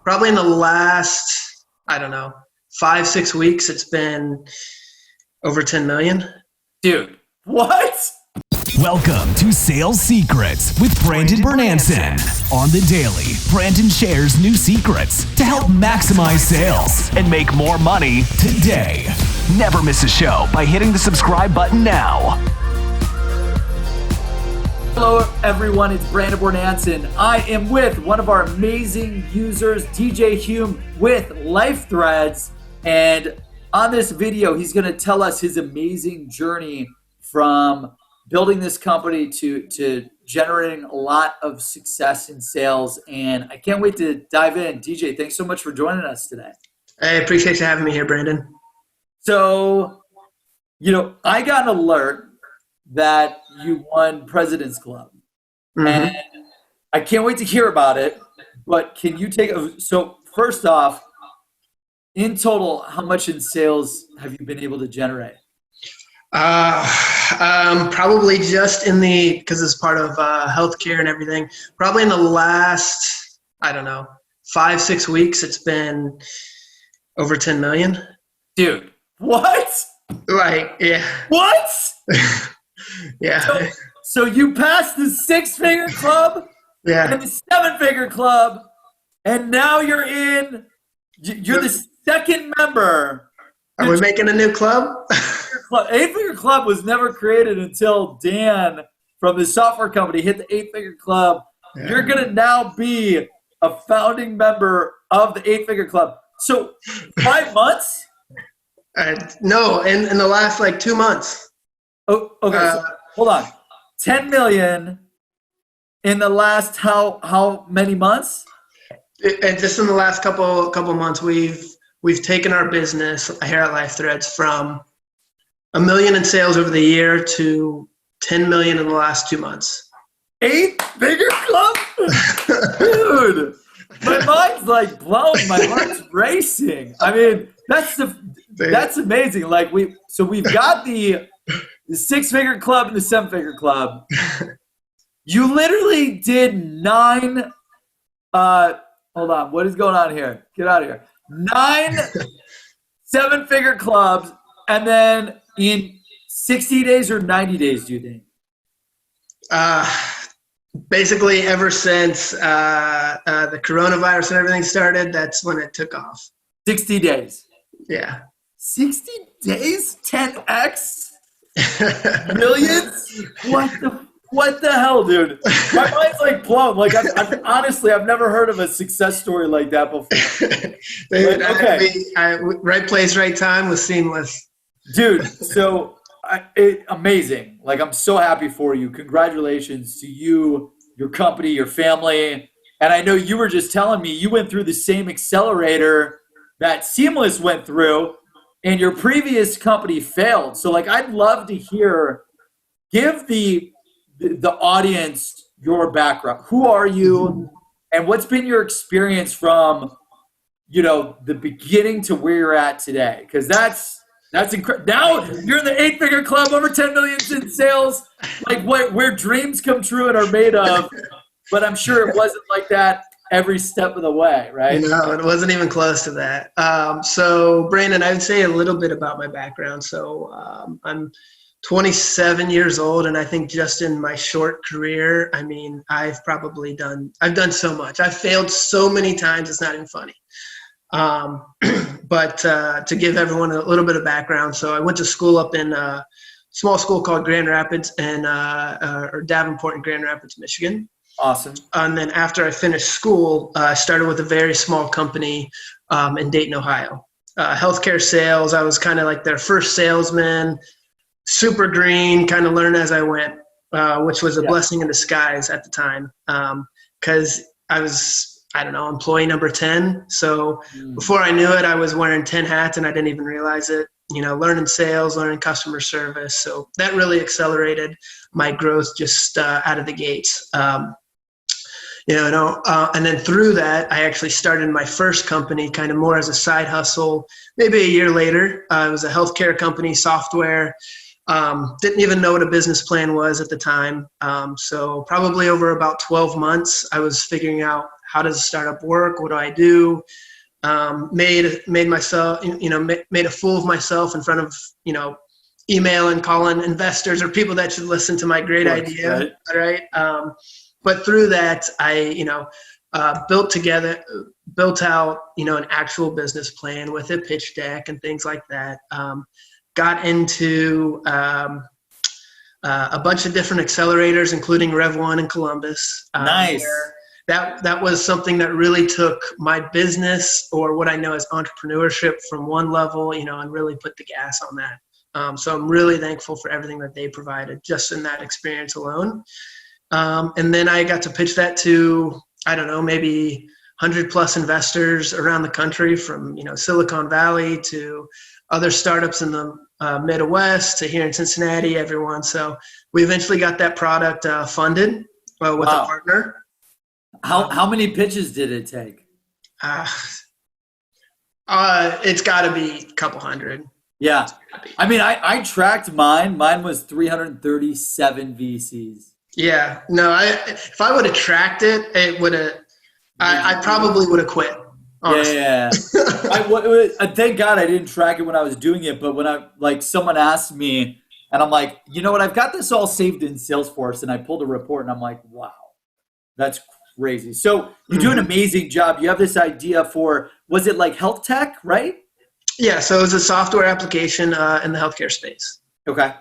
Probably in the last, I don't know, 5-6 weeks, it's been over 10 million. Dude, what? Welcome to Sales Secrets with Brandon Bornancin. On the daily, Brandon shares new secrets to help maximize sales and make more money today. Never miss a show by hitting the subscribe button now. Hello, everyone. It's Brandon Bornancin. I am with one of our amazing users, DJ Hume with LifeThreads. And on this video, he's going to tell us his amazing journey from building this company to generating a lot of success in sales. And I can't wait to dive in. DJ, thanks so much for joining us today. I appreciate you having me here, Brandon. So, I got an alert that you won President's Club. Mm-hmm. And I can't wait to hear about it. But can you so first off, in total, how much in sales have you been able to generate? Probably just because it's part of healthcare and everything, probably in the last, 5-6 weeks, it's been over 10 million. Dude, what? Right, yeah. What? Yeah. So you passed the 6-figure club and the 7-figure club, and now you're the second member. Are we making a new club? 8-figure club was never created until Dan from the software company hit the 8-figure club. Yeah. You're going to now be a founding member of the 8-figure club. So 5 months? No, in the last 2 months. Oh, okay. So hold on. 10 million in the last how many months? Just in the last couple months, we've taken our business here at LifeThreads from $1 million in sales over the year to 10 million in the last 2 months. 8-figure club? Dude, my mind's blown. My heart's racing. I mean, that's amazing. We've got the 6-figure club and the 7-figure club. You literally did 9. Hold on. What is going on here? Get out of here. 9 7-figure clubs, and then in 60 days or 90 days, do you think? Basically, ever since the coronavirus and everything started, that's when it took off. 60 days. Yeah. 60 days? 10x? Millions? What the hell, dude? My mind's blown. I've never heard of a success story like that before. Dude, okay. Right place, right time was seamless. Dude, so amazing. I'm so happy for you. Congratulations to you, your company, your family. And I know you were just telling me you went through the same accelerator that Seamless went through, and your previous company failed. So I'd love to give the audience your background. Who are you, and what's been your experience from the beginning to where you're at today? Because that's incredible. Now you're in the 8-figure club, over 10 million in sales, where dreams come true and are made of. But I'm sure it wasn't like that every step of the way, right? No, it wasn't even close to that. So Brandon, I would say a little bit about my background. So I'm 27 years old, and I think just in my short career, I've done so much. I've failed so many times, it's not even funny. But to give everyone a little bit of background, so I went to school up in a small school called Grand Rapids or Davenport in Grand Rapids, Michigan. Awesome. And then after I finished school, I started with a very small company in Dayton, Ohio. Healthcare sales. I was kind of their first salesman. Super green, kind of learn as I went, which was a blessing in disguise at the time, because I was, employee number 10. So before I knew it, I was wearing 10 hats and I didn't even realize it, learning sales, learning customer service. So that really accelerated my growth just out of the gates. And then through that, I actually started my first company kind of more as a side hustle. Maybe a year later, it was a healthcare company, software. Didn't even know what a business plan was at the time. So probably over about 12 months, I was figuring out how does a startup work? What do I do? Made myself, made a fool of myself in front of, email and calling investors or people that should listen to my great idea. Right. But through that, I, built out, an actual business plan with a pitch deck and things like that. Got into a bunch of different accelerators, including Rev One in Columbus. Nice. That was something that really took my business, or what I know as entrepreneurship, from one level, and really put the gas on that. So I'm really thankful for everything that they provided just in that experience alone. And then I got to pitch that to, I don't know, maybe 100 plus investors around the country, from, Silicon Valley to other startups in the Midwest to here in Cincinnati, everyone. So we eventually got that product funded with a partner. How many pitches did it take? It's got to be a couple hundred. Yeah. I mean, I tracked mine. Mine was 337 VCs. Yeah. No, if I would have tracked it, it would have, I probably would have quit. Honestly. Yeah. Thank God I didn't track it when I was doing it. But when someone asked me, and I'm like, you know what, I've got this all saved in Salesforce, and I pulled a report, and I'm like, wow, that's crazy. So you do an amazing job. You have this idea for, was it like health tech, right? Yeah, so it was a software application in the healthcare space. Okay,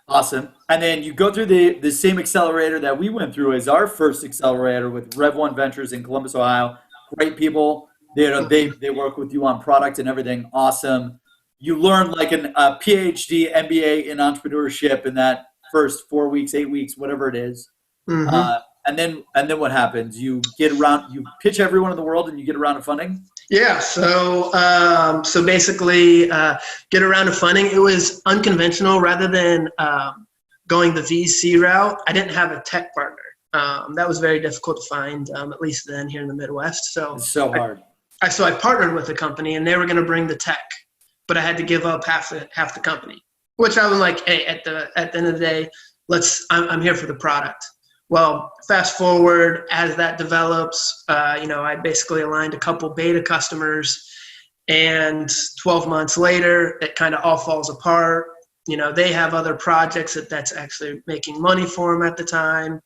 awesome. And then you go through the same accelerator that we went through as our first accelerator with Rev One Ventures in Columbus, Ohio. Great people. They work with you on product and everything. Awesome. You learn like a PhD, MBA in entrepreneurship in that first 4 weeks, 8 weeks, whatever it is. Mm-hmm. And then what happens? You pitch everyone in the world, and you get a round of funding? Yeah. So basically, get a round of funding. It was unconventional. Rather than going the VC route, I didn't have a tech partner. That was very difficult to find, at least then here in the Midwest. So it's so hard. So I partnered with a company, and they were going to bring the tech, but I had to give up half the company, which I was like, hey, at the end of the day, I'm here for the product. Well, fast forward, as that develops, I basically aligned a couple beta customers, and 12 months later, it kind of all falls apart. They have other projects that's actually making money for them at the time,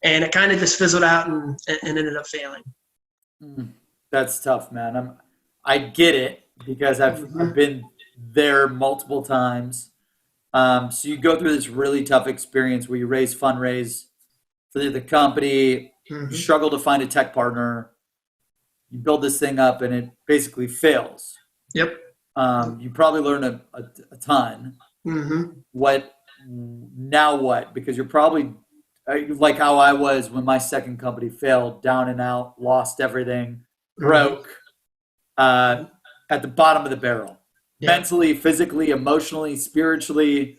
and it kind of just fizzled out and ended up failing. That's tough, man. I get it, because I've been there multiple times. So you go through this really tough experience where you fundraise for the company, you struggle to find a tech partner, you build this thing up, and it basically fails. Yep. You probably learn a ton. Now what? Because you're probably like how I was when my second company failed, down and out, lost everything, broke, at the bottom of the barrel. Yeah. Mentally, physically, emotionally, spiritually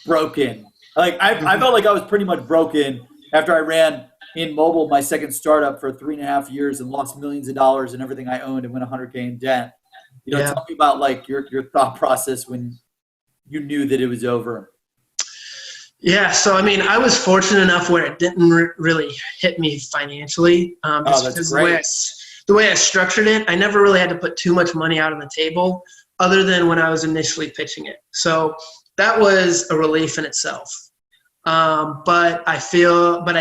broken. Like I felt like I was pretty much broken after I ran in mobile, my second startup, for 3.5 years and lost millions of dollars in everything I owned and went $100K in debt. Tell me about like your thought process when you knew that it was over. Yeah. So, I mean, I was fortunate enough where it didn't really hit me financially. That's great. The way I structured it, I never really had to put too much money out on the table other than when I was initially pitching it. So that was a relief in itself. But I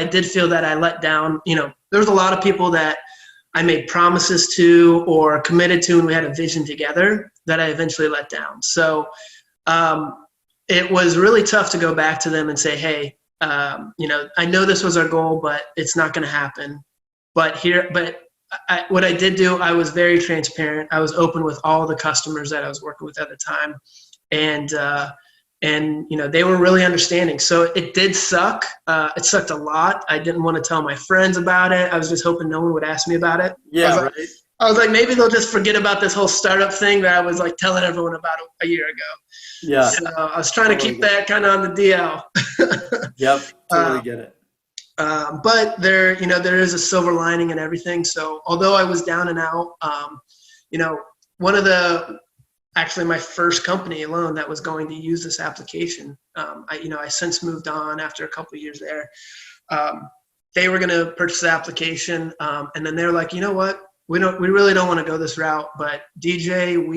did feel that I let down, there was a lot of people that I made promises to or committed to, and we had a vision together that I eventually let down. So, it was really tough to go back to them and say, hey, I know this was our goal, but it's not going to happen. What I did do, I was very transparent. I was open with all the customers that I was working with at the time. And they were really understanding. So it did suck. It sucked a lot. I didn't want to tell my friends about it. I was just hoping no one would ask me about it. Yeah, I was like, maybe they'll just forget about this whole startup thing that I was like telling everyone about a year ago. Yeah. So I was trying to keep that kind of on the DL. Yep, totally get it. But there is a silver lining in everything. So although I was down and out, actually my first company alone that was going to use this application, I since moved on after a couple of years there. they were going to purchase the application. And then they're like, you know what? We really don't want to go this route, but DJ,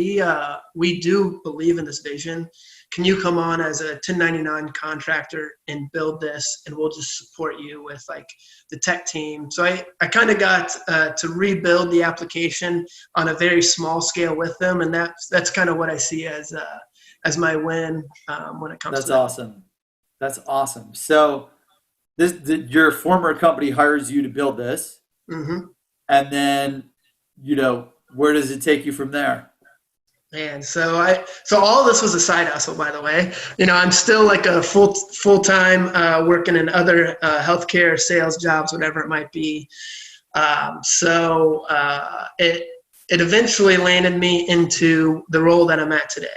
we do believe in this vision. Can you come on as a 1099 contractor and build this, and we'll just support you with like the tech team. So I kind of got to rebuild the application on a very small scale with them, and that's kind of what I see as my win when it comes to that. That's awesome. That's awesome. So your former company hires you to build this, Mm-hmm. and then, where does it take you from there? And so all of this was a side hustle, by the way. I'm still like a full-time working in other healthcare sales jobs, whatever it might be. It eventually landed me into the role that I'm at today.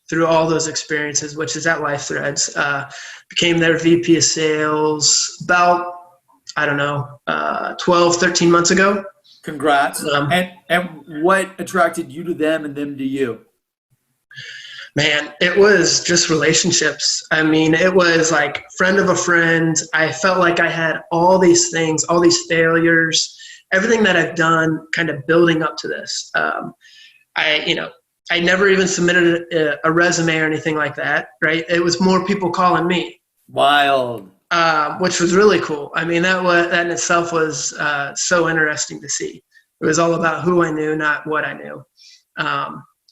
Through all those experiences, which is at LifeThreads, became their VP of sales about, 12, 13 months ago. Congrats. And what attracted you to them and them to you? Man, it was just relationships. I mean, it was like friend of a friend. I felt like I had all these things, all these failures, everything that I've done kind of building up to this. I never even submitted a resume or anything like that, right? It was more people calling me. Wild. Which was really cool. I mean, that in itself was so interesting to see. It was all about who I knew, not what I knew.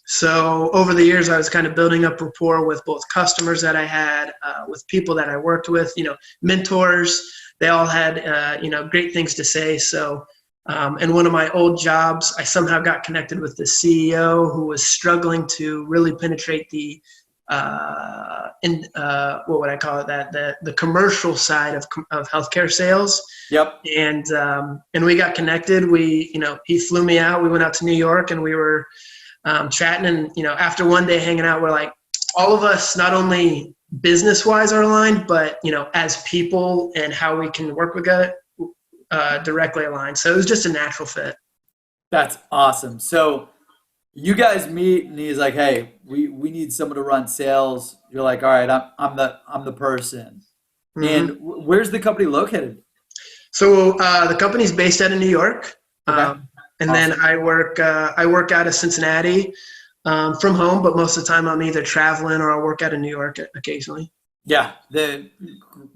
So over the years, I was kind of building up rapport with both customers that I had, with people that I worked with, mentors. They all had, great things to say. So in one of my old jobs, I somehow got connected with the CEO who was struggling to really penetrate the what would I call it? The commercial side of healthcare sales. Yep. And we got connected. He flew me out. We went out to New York and we were chatting. And after one day hanging out, we're like, all of us not only business wise are aligned, but as people and how we can work together directly aligned. So it was just a natural fit. That's awesome. So you guys meet and he's like, hey, we need someone to run sales. You're like, all right, I'm the person. Mm-hmm. And where's the company located? So the company's based out of New York. Okay. And awesome. then I work out of Cincinnati from home, but most of the time I'm either traveling or I'll work out of New York occasionally. Yeah. The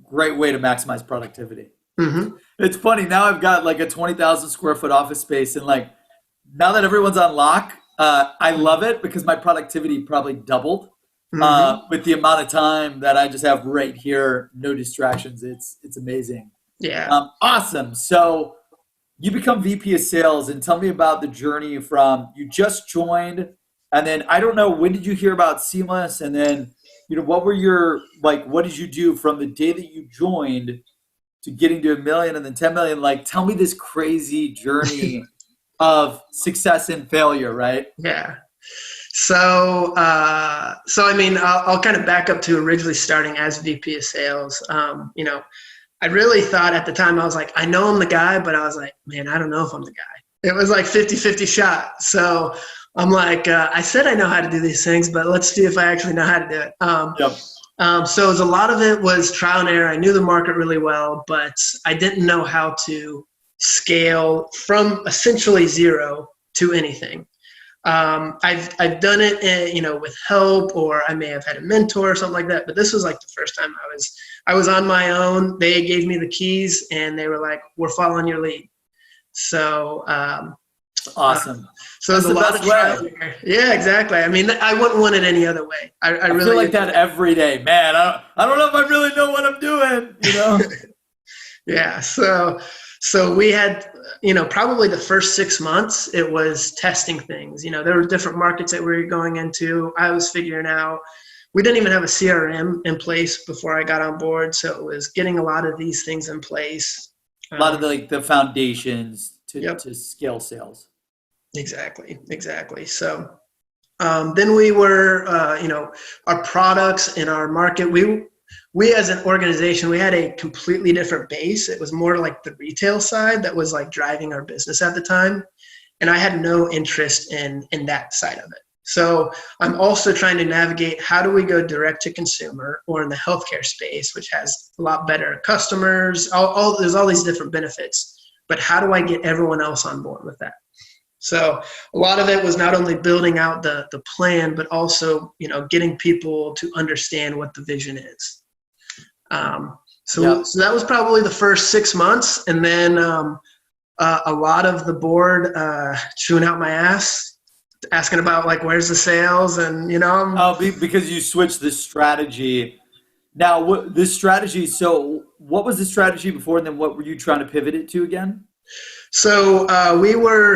great way to maximize productivity. Mm-hmm. It's funny. Now I've got like a 20,000 square foot office space, and like now that everyone's on lock, I love it because my productivity probably doubled with the amount of time that I just have right here. No distractions. It's amazing. Yeah. Awesome. So you become VP of sales, and tell me about the journey from you just joined, and then I don't know, when did you hear about Seamless, and then what did you do from the day that you joined to getting to $1 million and then 10 million? Like, tell me this crazy journey of success and failure, right? Yeah. So I mean, I'll kind of back up to originally starting as VP of sales. I really thought at the time, I was like, I know I'm the guy, but I was like, man, I don't know if I'm the guy. It was like 50-50 shot. So I'm like, I said I know how to do these things, but let's see if I actually know how to do it. Yep. So a lot of it was trial and error. I knew the market really well, but I didn't know how to scale from essentially zero to anything. I've done it, with help, or I may have had a mentor or something like that. But this was like the first time I was on my own. They gave me the keys and they were like, "We're following your lead." So awesome. So there's a lot of trial there. Yeah, exactly. I mean, I wouldn't want it any other way. I really feel like that every day, man. I don't know if I really know what I'm doing. Yeah. So we had, probably the first 6 months, it was testing things. There were different markets that we were going into. I was figuring out, we didn't even have a CRM in place before I got on board. So it was getting a lot of these things in place. A lot of the foundations to scale sales. Exactly. So then we were, our products in our market, we as an organization, we had a completely different base. It was more like the retail side that was like driving our business at the time. And I had no interest in that side of it. So I'm also trying to navigate, how do we go direct to consumer or in the healthcare space, which has a lot better customers, there's all these different benefits, but how do I get everyone else on board with that? So a lot of it was not only building out the plan, but also, getting people to understand what the vision is. So that was probably the first 6 months. And then a lot of the board chewing out my ass, asking about like, where's the sales? And, because you switched the strategy. Now, this strategy, so what was the strategy before, and then what were you trying to pivot it to again? So we were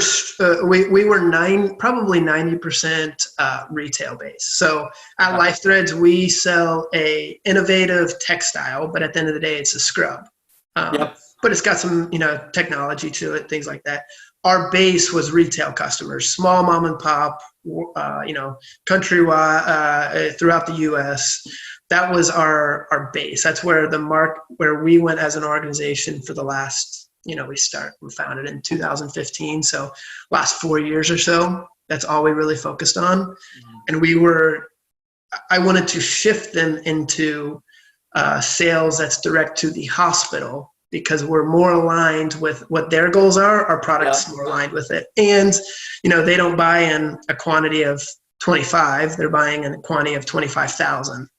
probably 90% retail based. So at LifeThreads, we sell a innovative textile, but at the end of the day, it's a scrub. But it's got some, technology to it, things like that. Our base was retail customers, small mom and pop, countrywide, throughout the U.S. That was our base. That's where where we went as an organization for the last, we founded in 2015. So last 4 years or so, that's all we really focused on. And I wanted to shift them into sales that's direct to the hospital, because we're more aligned with what their goals are. Our product's more aligned with it. And, they don't buy in a quantity of 25, they're buying in a quantity of 25,000.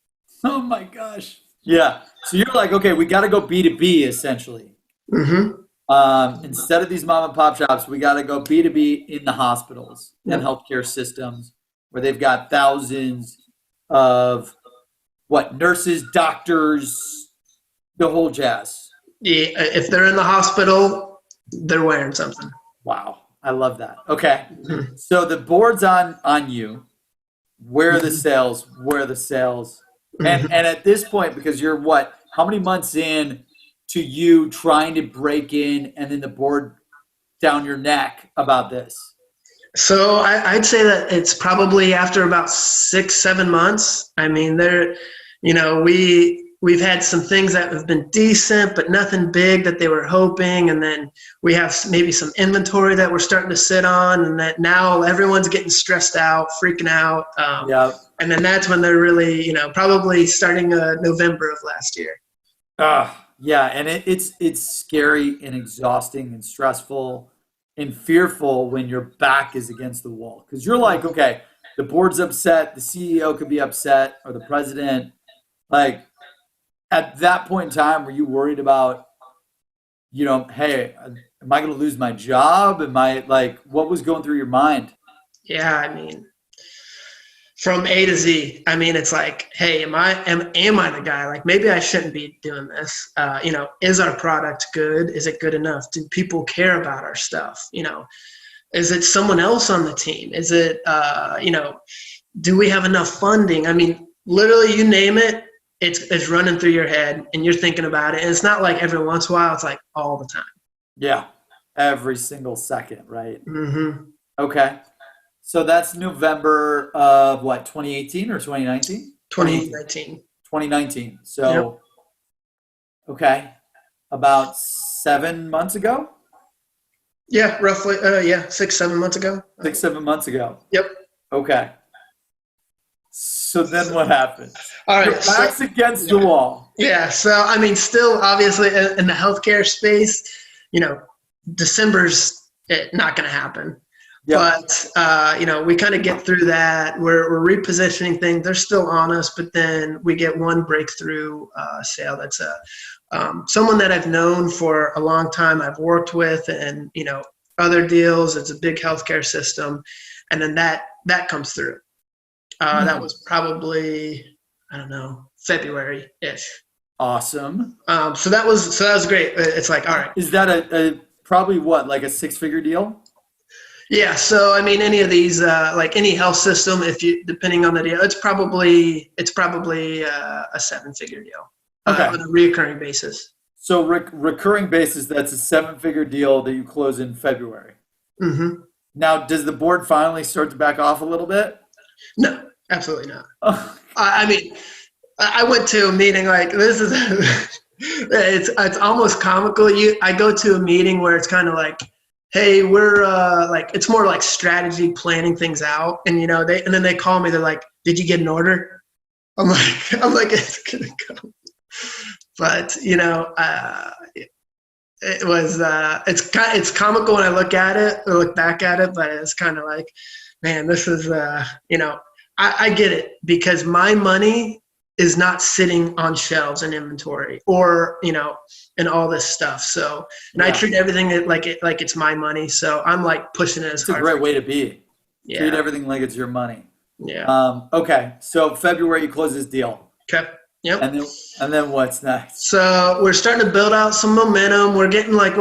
Oh my gosh. Yeah. So you're like, okay, we got to go B2B essentially. Instead of these mom and pop shops, we got to go B2B in the hospitals and healthcare systems, where they've got thousands of nurses, doctors, the whole jazz. Yeah, if they're in the hospital, they're wearing something. Wow. I love that. Okay. So the board's on you. Where are the sales? Where are the sales? And at this point, because you're how many months in to you trying to break in, and then the board down your neck about this? So I'd say that it's probably after about 6-7 months. I mean, we've had some things that have been decent, but nothing big that they were hoping. And then we have maybe some inventory that we're starting to sit on, and that now everyone's getting stressed out, freaking out. And then that's when they're really, probably starting November of last year. Yeah. And it's scary and exhausting and stressful and fearful when your back is against the wall. Because you're like, okay, the board's upset, the CEO could be upset, or the president. Like, at that point in time, were you worried about, hey, am I going to lose my job? What was going through your mind? Yeah, I mean, from A to Z, I mean, it's like, hey, am I the guy? Like, maybe I shouldn't be doing this. Is our product good? Is it good enough? Do people care about our stuff? Is it someone else on the team? Is it, do we have enough funding? I mean, literally, you name it. It's running through your head, and you're thinking about it. And it's not like every once in a while, it's like all the time. Yeah. Every single second, right? Okay. So that's November of 2018 or 2019? 2019. 2019. So, okay. About 7 months ago? Yeah, roughly. 6-7 months ago. 6-7 months ago. Yep. Okay. So then what happened? All right. Your back's against the wall. Yeah. So, I mean, still obviously in the healthcare space, December's not going to happen. Yep. But, we kind of get through that. We're repositioning things. They're still on us, but then we get one breakthrough sale. That's someone that I've known for a long time, I've worked with, and, other deals. It's a big healthcare system. And then that comes through. That was probably, I don't know, February-ish. Awesome. So that was great. It's like, all right. Is that a probably like a 6-figure deal? Yeah. So, I mean, any of these, like any health system, depending on the deal, it's probably a 7-figure deal. Okay. On a recurring basis. So recurring basis, that's a 7-figure deal that you close in February. Now, does the board finally start to back off a little bit? No, absolutely not. I mean, I went to a meeting like this is it's almost comical. I go to a meeting where it's kind of like hey, we're like, it's more like strategy, planning things out. And, and then they call me, they're like, did you get an order? I'm like, it's going to come. But, it was, it's comical when I look at it or look back at it, but it's kind of like, man, this is, I get it, because my money is not sitting on shelves and inventory or, and all this stuff. So, and I treat everything like it's my money. So I'm like pushing it as hard. It's a great way to be. Yeah. Treat everything like it's your money. Yeah. Okay. So February, you close this deal. Okay. Yep. And then what's next? So we're starting to build out some momentum. We're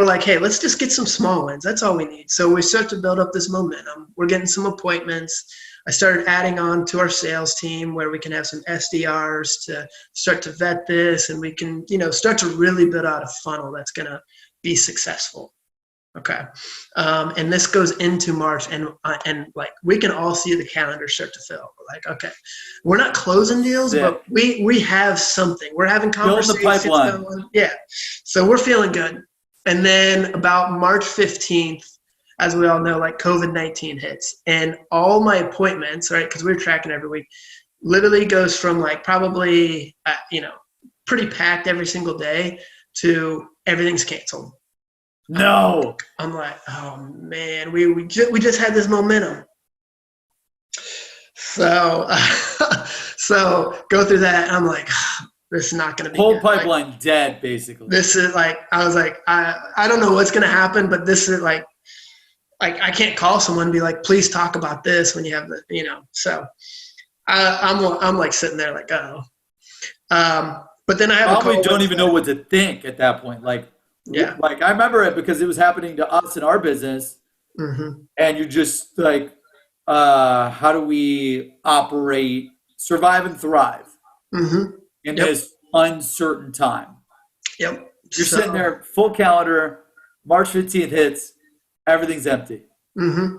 like, hey, let's just get some small wins. That's all we need. So we start to build up this momentum. We're getting some appointments. I started adding on to our sales team where we can have some SDRs to start to vet this, and we can, start to really build out a funnel that's going to be successful. Okay. And this goes into March, and like we can all see the calendar start to fill. We're like, okay, we're not closing deals, but we have something. We're having conversations. Build the pipeline. Yeah. So we're feeling good. And then about March 15th, as we all know, like COVID-19 hits, and all my appointments, right, because we're tracking every week, literally goes from like probably, pretty packed every single day to everything's canceled. No. I'm like, oh man, we just had this momentum. So so go through that, and I'm like, this is not going to be whole good. pipeline dead, basically. This is like, I was like, I don't know what's going to happen, but this is like I can't call someone and be like, please talk about this when you have the, so I'm like sitting there like, oh. But then I have probably don't even know what to think at that point. Like, yeah. Like I remember it because it was happening to us in our business. Mm-hmm. And you're just like, how do we operate, survive and thrive in this uncertain time? Yep. You're sitting there, full calendar, March 15th hits, everything's empty. Mm-hmm.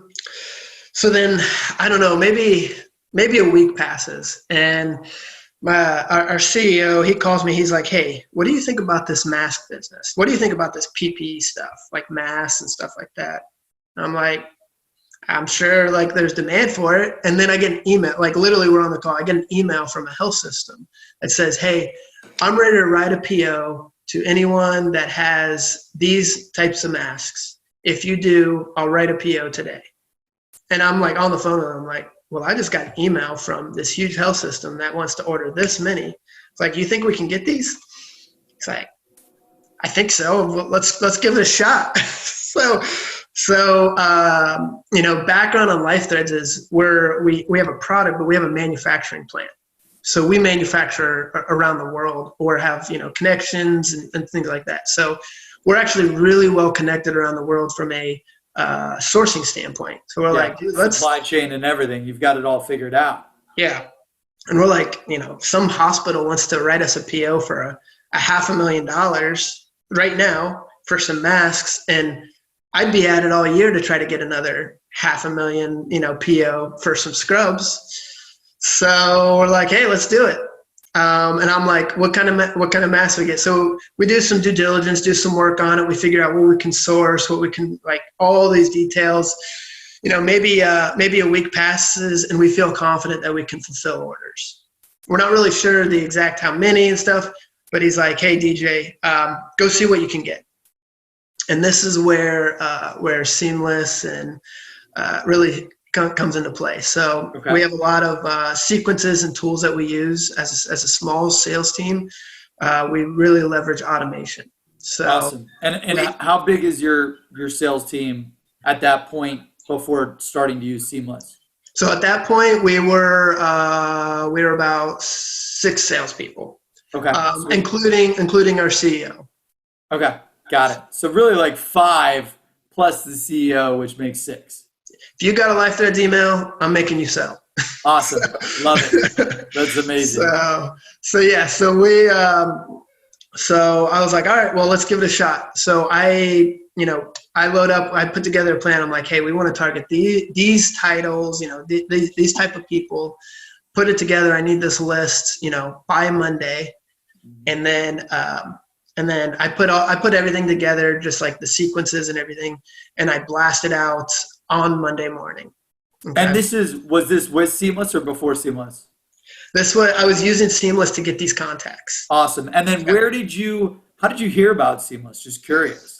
So then, I don't know, maybe a week passes, and our CEO, he calls me. He's like, hey, what do you think about this mask business? What do you think about this PPE stuff, like masks and stuff like that? And I'm like, I'm sure like there's demand for it. And then I get an email, like literally we're on the call. I get an email from a health system that says, hey, I'm ready to write a PO to anyone that has these types of masks. If you do, I'll write a PO today. And I'm like on the phone with them, I'm like, well, I just got an email from this huge health system that wants to order this many. It's like, you think we can get these? It's like, I think so. Well, let's give it a shot. So background on LifeThreads is we have a product, but we have a manufacturing plant. So we manufacture around the world or have, connections and things like that. So we're actually really well connected around the world from a sourcing standpoint. So we're like, dude, let's supply chain and everything. You've got it all figured out. Yeah. And we're like, some hospital wants to write us a PO for a $500,000 right now for some masks. And I'd be at it all year to try to get another $500,000, PO for some scrubs. So we're like, hey, let's do it. And I'm like, what kind of masks we get? So we do some due diligence, do some work on it. We figure out what we can source, what we can, like all these details. Maybe a week passes and we feel confident that we can fulfill orders. We're not really sure the exact how many and stuff, but he's like, hey, DJ, go see what you can get. And this is where Seamless and really comes into play. So we have a lot of sequences and tools that we use as a small sales team. We really leverage automation. So awesome. And how big is your sales team at that point before starting to use Seamless? So at that point, we were about 6 salespeople. Okay. Including our CEO. Okay. Got it. So really like 5 plus the CEO, which makes 6. If you got a LifeThreads email, I'm making you sell. Awesome. Love it. That's amazing. So I was like, all right, well, let's give it a shot. So I load up, I put together a plan. I'm like, hey, we want to target these titles, these type of people, put it together. I need this list, by Monday. And then And then I put everything together, just like the sequences and everything, and I blasted out on Monday morning. Okay? And was this with Seamless or before Seamless? I was using Seamless to get these contacts. Awesome. And then how did you hear about Seamless? Just curious.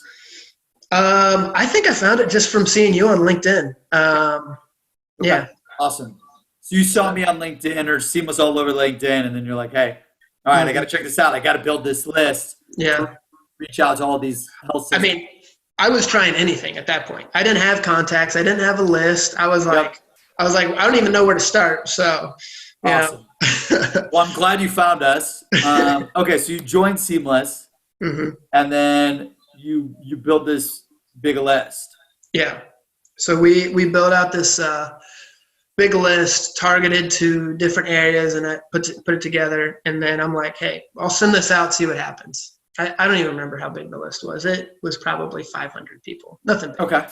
I think I found it just from seeing you on LinkedIn. Yeah. Awesome. So you saw me on LinkedIn or Seamless all over LinkedIn, and then you're like, hey, all right, I got to check this out. I got to build this list. Yeah. Reach out to all these health systems. I mean, I was trying anything at that point. I didn't have contacts. I didn't have a list. I was like, I don't even know where to start. So, awesome. Well, I'm glad you found us. Okay, so you joined Seamless, and then you built this big list. Yeah. So we built out this big list targeted to different areas, and I put it together. And then I'm like, hey, I'll send this out, see what happens. I don't even remember how big the list was. It was probably 500 people. Nothing big. Okay.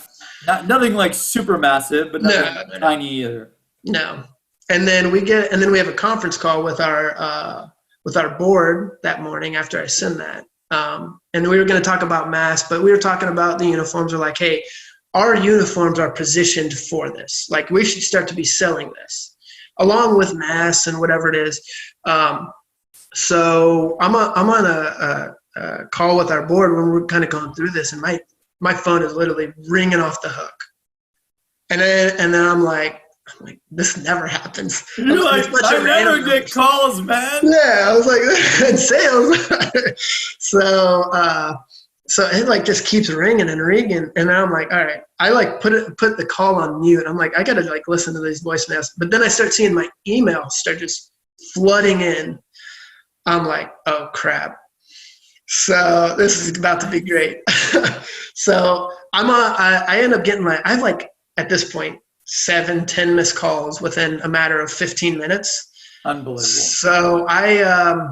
Nothing like super massive, but nothing tiny either. No. And then we have a conference call with our board that morning after I send that. And we were going to talk about masks, but we were talking about the uniforms. We're like, hey, our uniforms are positioned for this. Like, we should start to be selling this along with masks and whatever it is. So I'm on a call with our board when we're kind of going through this, and my phone is literally ringing off the hook. And then I'm like, this never happens. You're like, I never get calls, man. Yeah, I was like, in sales. So it like just keeps ringing and ringing, and then I'm like, all right. I like put the call on mute. I'm like, I gotta like listen to these voicemails. But then I start seeing my emails start just flooding in. I'm like, oh crap. So this is about to be great. So I end up getting I have like at this point 7-10 missed calls within a matter of 15 minutes. Unbelievable. So I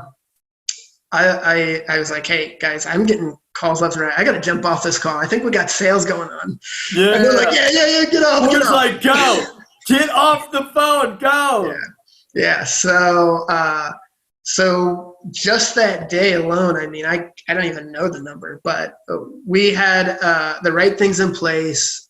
was like, hey guys, I'm getting calls left and right. I got to jump off this call. I think we got sales going on. Yeah. And they're like, yeah, get off. Get off. Like, go. Get off the phone. Go. Yeah. So just that day alone, I mean, I don't even know the number, but we had the right things in place.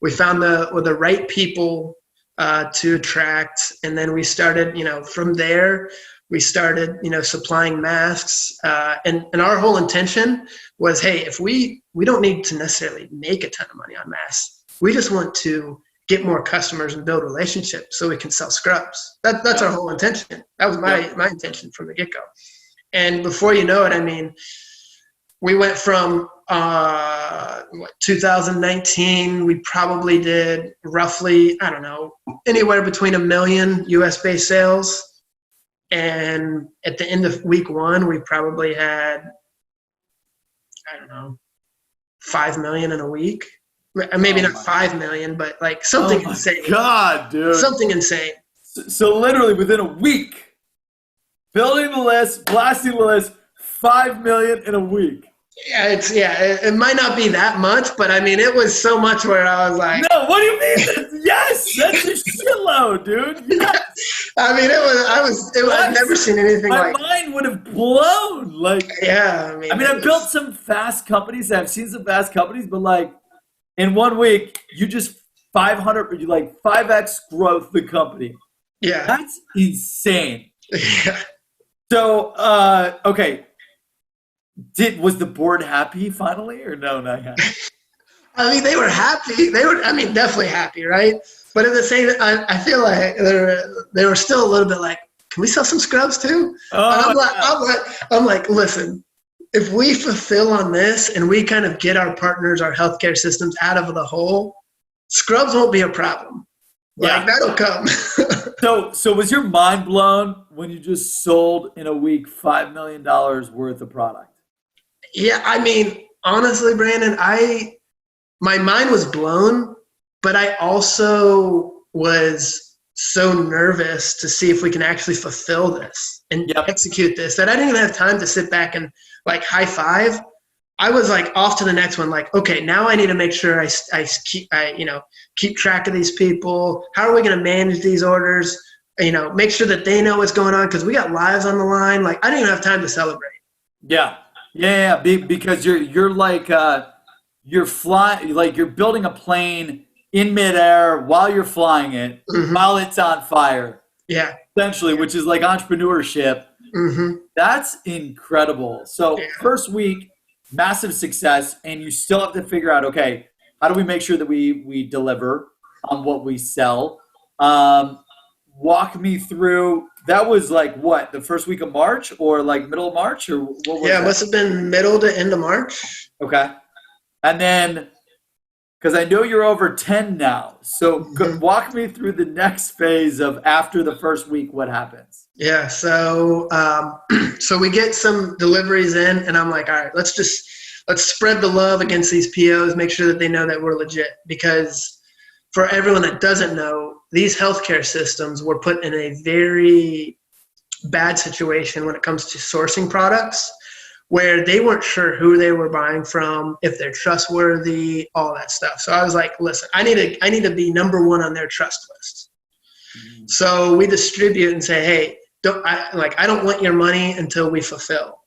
We found the right people to attract, and then we started, from there, we started, supplying masks. And our whole intention was, hey, if we don't need to necessarily make a ton of money on masks. We just want to get more customers and build relationships so we can sell scrubs. That's our whole intention. That was my intention from the get-go. And before you know it, I mean, we went from 2019, we probably did roughly, I don't know, anywhere between 1 million US-based sales. And at the end of week 1, we probably had, I don't know, 5 million in a week. Maybe not 5 million, but like something insane. God, dude. Something insane. So literally within a week, building the list, blasting the list, 5 million in a week. Yeah, it might not be that much, but I mean, it was so much where I was like, no, what do you mean? Yes, that's a shitload, dude. Yes. I mean, I've never seen anything like. My mind would have blown. Like, yeah, I mean, I've built some fast companies. I've seen some fast companies, but like in 1 week, you just 500, you like 5x growth the company. Yeah, that's insane. Yeah. So, okay. Was the board happy finally, or no, not yet? I mean, they were happy. Definitely happy, right? But at the same time, I feel like they were still a little bit like, can we sell some scrubs too? I'm like, listen, if we fulfill on this and we kind of get our partners, our healthcare systems out of the hole, scrubs won't be a problem. Like, that'll come. So was your mind blown when you just sold in a week $5 million worth of product? Yeah, I mean, honestly, Brandon, my mind was blown, but I also was so nervous to see if we can actually fulfill this and execute this that I didn't even have time to sit back and like high five. I was like off to the next one. Like, okay, now I need to make sure I keep track of these people. How are we going to manage these orders? Make sure that they know what's going on, because we got lives on the line. Like, I didn't even have time to celebrate. Yeah. Yeah, because you're like you're flying, like you're building a plane in midair while you're flying it, Hmm. while it's on fire, Yeah. essentially, which is like entrepreneurship. Hmm. That's incredible. Yeah. So first week, massive success, and you still have to figure out, okay, how do we make sure that we deliver on what we sell? Walk me through. That was like what, the first week of March or like middle of March, or what was Yeah, it that? must have been middle to end of March. Okay, and then because I know you're over 10 now, so Hmm. walk me through the next phase of after the first week. What happens? Yeah. So, so we get some deliveries in, and I'm like, all right, let's spread the love against these POs, make sure that they know that we're legit. Because for everyone that doesn't know, these healthcare systems were put in a very bad situation when it comes to sourcing products, where they weren't sure who they were buying from, if they're trustworthy, all that stuff. So I was like, listen, I need to be number one on their trust list. So we distribute and say, hey, I don't want your money until we fulfill.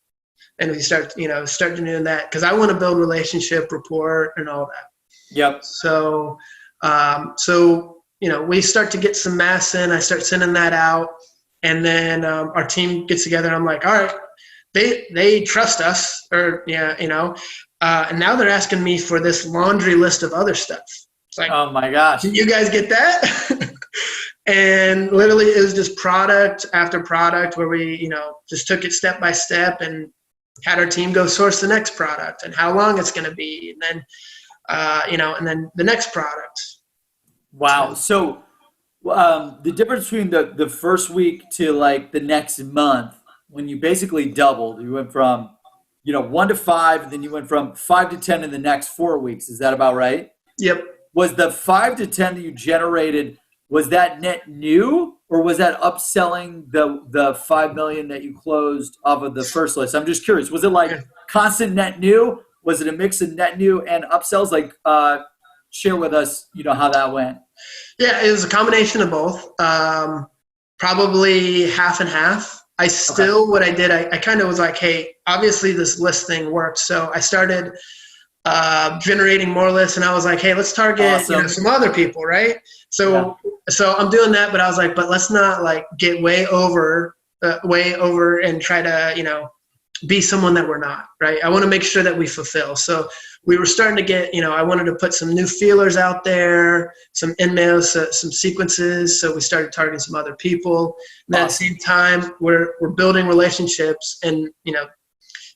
And we start doing that, because I want to build relationship, rapport, and all that. Yep. So, we start to get some mass in. I start sending that out, and then our team gets together. And I'm like, all right, they trust us, or and now they're asking me for this laundry list of other stuff. It's like, Oh my gosh. can you guys get that? And literally, it was just product after product, where we just took it step by step and had our team go source the next product and how long it's going to be, and then and then the next product. Wow. So the difference between the first week to like the next month, when you basically doubled, you went from 1 to 5, then you went from 5 to 10 in the next 4 weeks. Is that about right? Yep. Was the 5 to 10 that you generated, was that net new, or was that upselling the 5 million that you closed off of the first list? I'm just curious. Was it like constant net new? Was it a mix of net new and upsells? Like, share with us, how that went. Yeah, it was a combination of both. Probably half and half. What I did, I kind of was like, hey, obviously this list thing works. So I started generating more lists, and I was like, hey, let's target some other people, right? So I'm doing that, but I was like, but let's not like get way over and try to be someone that we're not, right? I want to make sure that we fulfill. So we were starting to get, I wanted to put some new feelers out there, some in-mails, some sequences. So we started targeting some other people. And at the same time, we're building relationships, and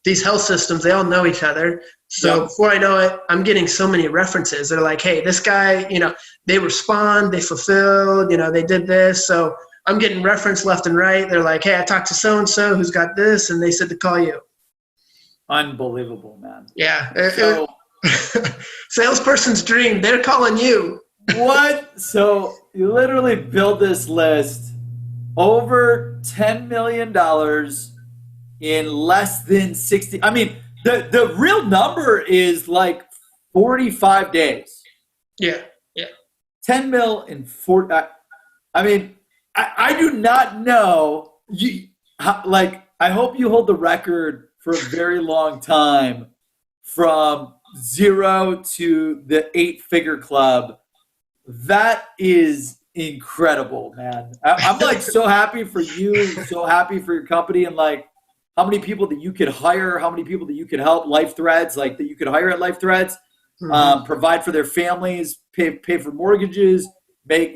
these health systems, they all know each other. So before I know it, I'm getting so many references. They're like, hey, this guy, they respond, they fulfilled, they did this. So I'm getting reference left and right. They're like, hey, I talked to so-and-so who's got this, and they said to call you. Unbelievable, man. Yeah. So, salesperson's dream. They're calling you. What? So you literally build this list, over $10 million in less than 60. I mean, the real number is like 45 days. Yeah. 10 mil in 40. I mean, I do not know. I hope you hold the record for a very long time from 0 to the 8-figure club. That is incredible, man. I'm like so happy for you, so happy for your company, and like how many people that you could hire, how many people that you could help. LifeThreads, like that you could hire at LifeThreads, provide for their families, pay for mortgages, make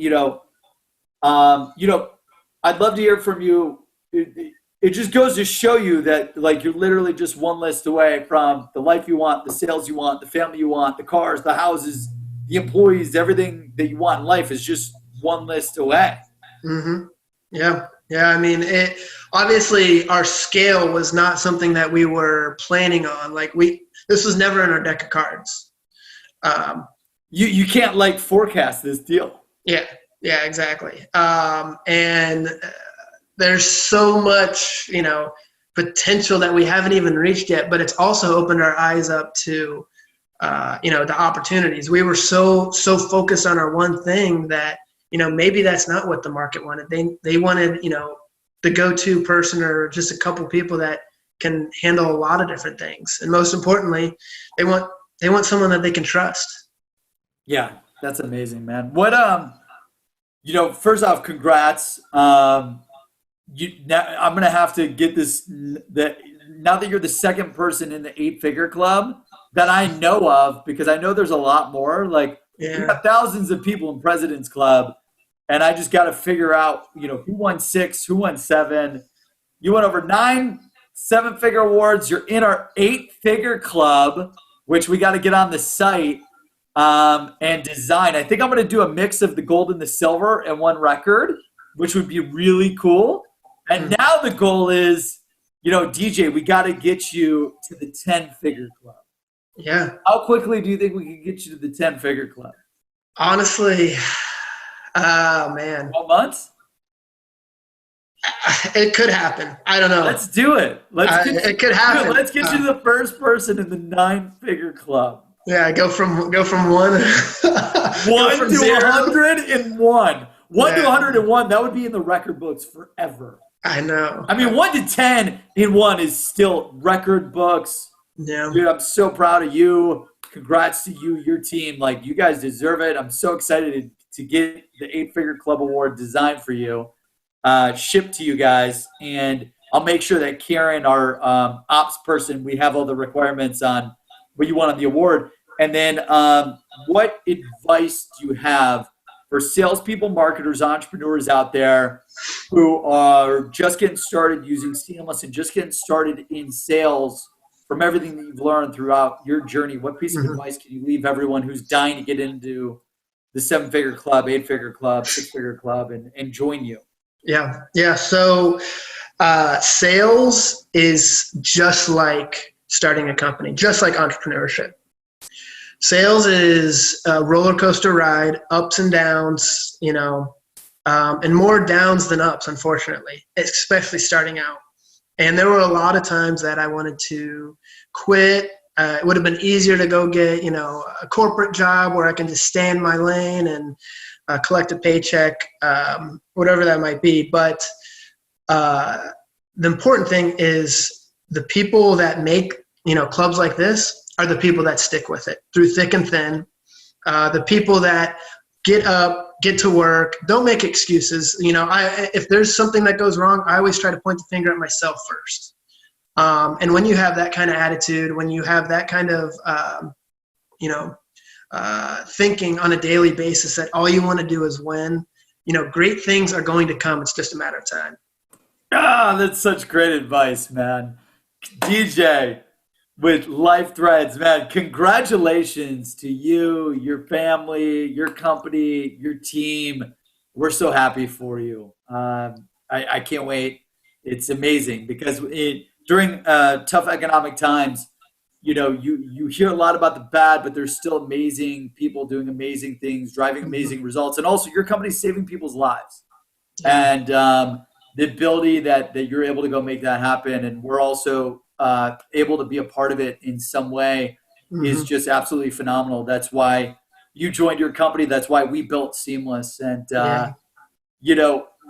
I'd love to hear from you. It just goes to show you that like you're literally just one list away from the life you want, the sales you want, the family you want, the cars, the houses, the employees, everything that you want in life is just one list away. Mm-hmm. Yeah. I mean, obviously our scale was not something that we were planning on. Like this was never in our deck of cards. You can't like forecast this deal. Yeah, exactly. And there's so much, potential that we haven't even reached yet, but it's also opened our eyes up to, the opportunities. We were so focused on our one thing that, maybe that's not what the market wanted. They wanted, the go-to person or just a couple people that can handle a lot of different things. And most importantly, they want someone that they can trust. Yeah, that's amazing, man. What first off, congrats. Now I'm gonna have to get this. That now that you're the second person in the 8-figure club that I know of, because I know there's a lot more. Like we have thousands of people in President's Club, and I just got to figure out, who won 6, who won 7. You went over 9 7-figure awards. You're in our 8-figure club, which we got to get on the site and design. I think I'm going to do a mix of the gold and the silver in one record, which would be really cool. And now the goal is, DJ, we got to get you to the 10-figure club. Yeah. How quickly do you think we can get you to the 10-figure club? Honestly, oh man. 12 months? It could happen. I don't know. Let's do it. It could happen. Let's get you the first person in the 9-figure club. Yeah, go from one. 1 to 101. 1 to 101. That would be in the record books forever. I know. I mean, 1 to 10 in one is still record books. Yeah. Dude, I'm so proud of you. Congrats to you, your team. Like, you guys deserve it. I'm so excited to get the 8-figure club award designed for you, shipped to you guys. And I'll make sure that Karen, our ops person, we have all the requirements on what you want on the award. And then what advice do you have for salespeople, marketers, entrepreneurs out there who are just getting started using Seamless and just getting started in sales from everything that you've learned throughout your journey? What piece of advice can you leave everyone who's dying to get into the 7-figure club, 8-figure club, 6-figure club and join you? Yeah. Yeah. So sales is just like starting a company, just like entrepreneurship. Sales is a roller coaster ride, ups and downs, and more downs than ups, unfortunately, especially starting out. And there were a lot of times that I wanted to quit. It would have been easier to go get, a corporate job where I can just stay in my lane and collect a paycheck, whatever that might be. But the important thing is the people that make, clubs like this are the people that stick with it through thick and thin. The people that get up, get to work, don't make excuses. If there's something that goes wrong, I always try to point the finger at myself first. And when you have that kind of attitude, when you have that kind of, thinking on a daily basis that all you want to do is win, great things are going to come. It's just a matter of time. Ah, that's such great advice, man. DJ with LifeThreads, man, congratulations to you, your family, your company, your team. We're so happy for you. I can't wait. It's amazing because during tough economic times, you hear a lot about the bad, but there's still amazing people doing amazing things, driving amazing results. And also your company's saving people's lives. And the ability that you're able to go make that happen. And we're also able to be a part of it in some way is just absolutely phenomenal. That's why you joined your company. That's why we built Seamless. And,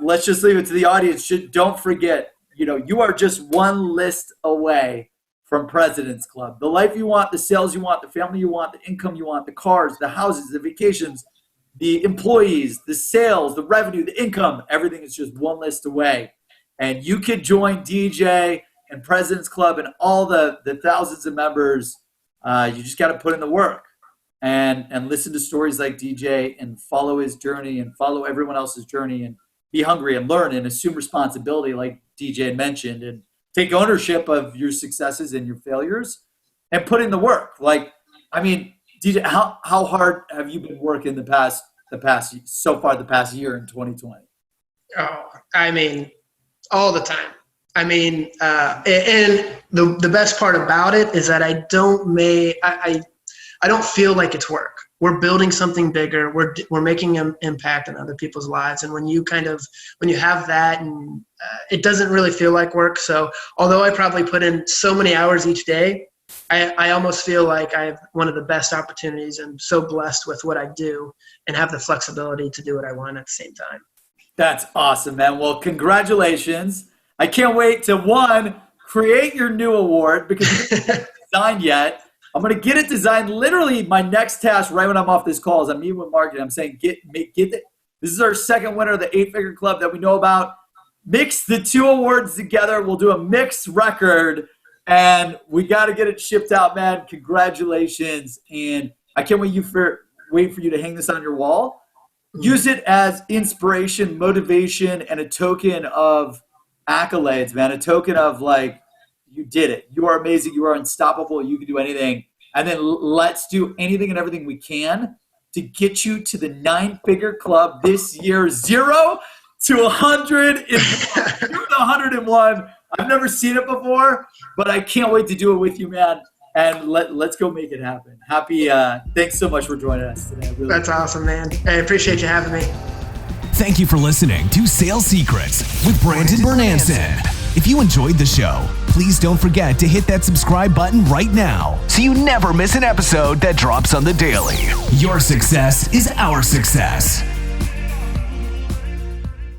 let's just leave it to the audience. Don't forget, you are just one list away from President's Club. The life you want, the sales you want, the family you want, the income you want, the cars, the houses, the vacations, the employees, the sales, the revenue, the income, everything is just one list away. And you can join DJ and President's Club and all the thousands of members. You just got to put in the work and listen to stories like DJ and follow his journey and follow everyone else's journey and be hungry and learn and assume responsibility like DJ had mentioned and take ownership of your successes and your failures and put in the work. Like, I mean, DJ, how hard have you been working the past year in 2020? Oh, I mean, all the time. I mean, and the best part about it is that I don't feel like it's work. We're building something bigger. We're making an impact on other people's lives. And when you have that, and it doesn't really feel like work. So although I probably put in so many hours each day, I almost feel like I have one of the best opportunities. I'm so blessed with what I do and have the flexibility to do what I want at the same time. That's awesome, man. Well, congratulations. I can't wait to, one, create your new award because we haven't get it designed yet. I'm going to get it designed. Literally, my next task right when I'm off this call is I'm meeting with marketing. I'm saying, get it. This is our second winner of the 8-figure club that we know about. Mix the 2 awards together. We'll do a mixed record, and we got to get it shipped out, man. Congratulations. And I can't wait for you to hang this on your wall. Use it as inspiration, motivation, and a token of accolades, man. A token of like, you did it. You are amazing. You are unstoppable. You can do anything. And then let's do anything and everything we can to get you to the 9-figure club this year. 0 to 100 to 101. I've never seen it before, but I can't wait to do it with you, man. And let's go make it happen. Thanks so much for joining us today. That's awesome, man. I appreciate you having me. Thank you for listening to Sales Secrets with Brandon Bornancin. If you enjoyed the show, please don't forget to hit that subscribe button right now so you never miss an episode that drops on the daily. Your success is our success.